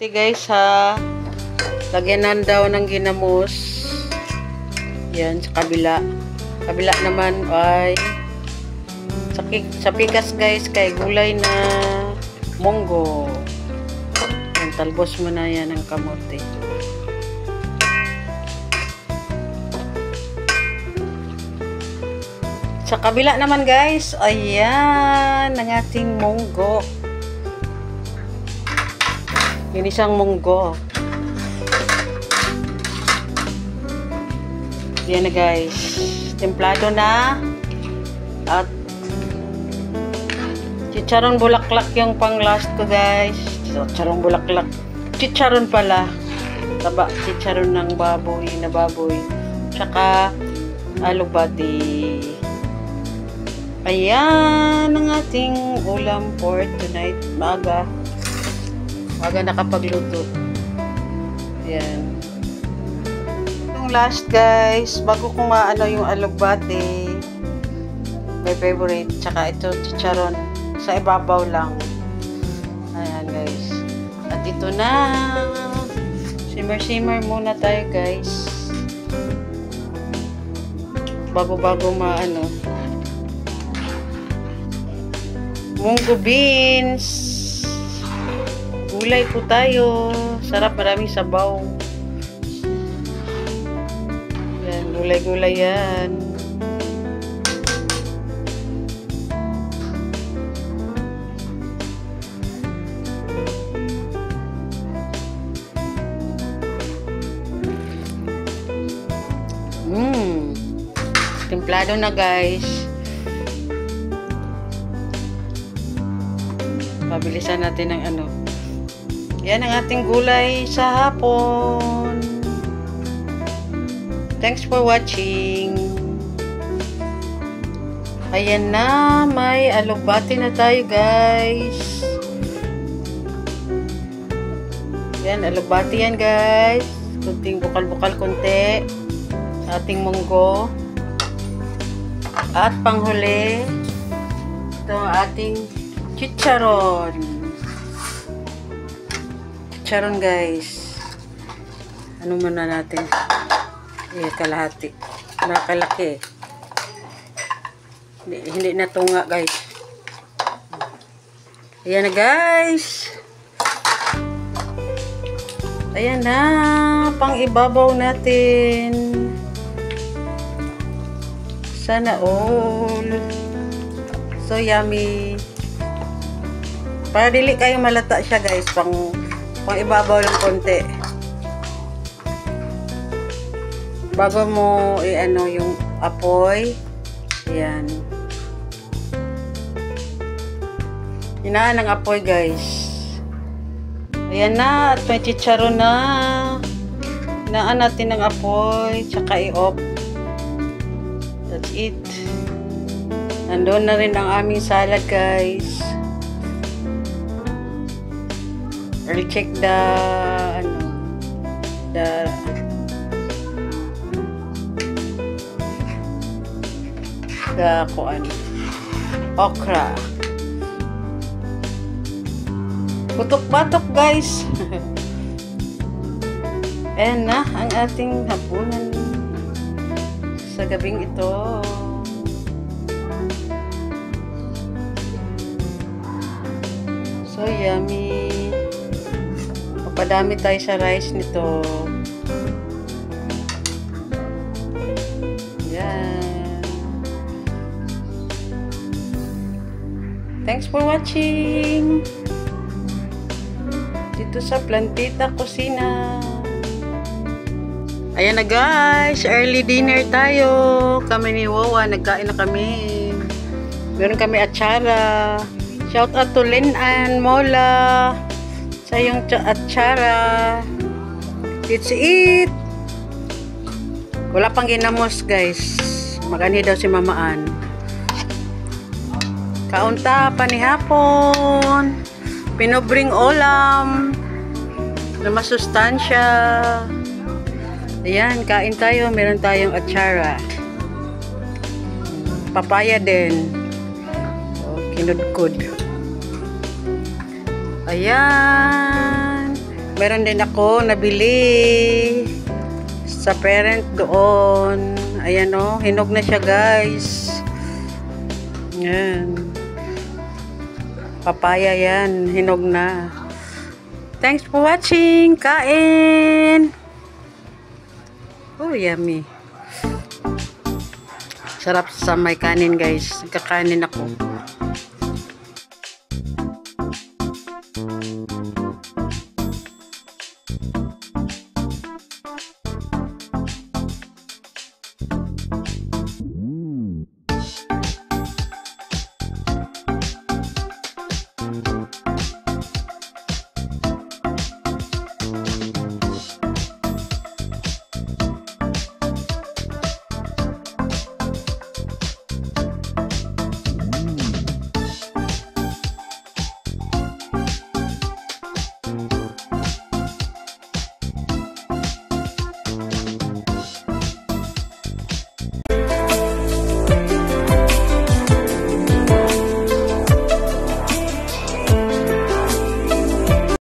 Ito guys ha, lagyanan daw ng ginamos. Yan, sa kabila. Kabila naman ay sa pikas guys, kay gulay na munggo. Yan, talbos mo na yan ng kamote. Sa kabila naman guys, ayan, ang ating munggo. Yun isang munggo. Yan na guys. Templado na. At chicharon bulaklak yung pang last ko guys. Chicharon bulaklak. Chicharon pala. Taba, chicharon ng baboy na baboy. Tsaka alubati. Ayan ang ating ulam for tonight. Maaga nakapagluto. Ayan. Yung last guys, bago ko maano yung alugbati, my favorite, tsaka ito chicharon, sa ibabaw lang. Ayan guys. At ito na. Simmer muna tayo guys. Bago maano. Munggo beans. Gulay po tayo. Sarap, maraming sabaw. Yan, gulay yan. Templado na guys. Pabilisan natin ng ano. Yan ang ating gulay sa hapon. Thanks for watching. Ayan na, may alubati na tayo guys. Yan, alubati yan guys. Kunting bukal-bukal konti sa ating munggo. At panghuli, ito ang ating chicharon. Chicharon guys. Ano muna natin? Kalahati. Nakalaki. Hindi na tunga guys. Ayan na guys. Ayan na. Pang ibabaw natin. Sana all. So yummy. Para dili kayo malata siya guys. Pang ibabaw lang konti. Bago mo i-ano yung apoy. Ayan. Hinaan ang apoy guys. Ayan na. At may chicharon na. Hinaan natin ang apoy. Tsaka i-off. That's it. Nandun na rin ang aming salad guys. I'll check the okra. Putok-patok guys. Ayan na ang ating hapunan sa gabing ito. So yummy. Papadami tayo sa rice nito. Yan. Thanks for watching. Dito sa Plantita Kusina. Ayan na guys. Early dinner tayo. Kami ni Wawa. Nagkain na kami. Meron kami atsara. Shout out to Lynn and Mola. Sa yung atsara. It's it. Wala pang ginamos guys. Mag-ani daw si Mamaan. Kaunta pa ni hapon. Pinobring ulam. Na masustansya. Ayan, kain tayo. Meron tayong atsara. Papaya din. Kinudkod. Ayan. Meron din ako nabili sa parent doon. Ayan o, hinog na siya guys. Yan. Papaya yan, hinog na. Thanks for watching. Kain! Oh, yummy. Sarap sa may kanin guys. Kakanin ako.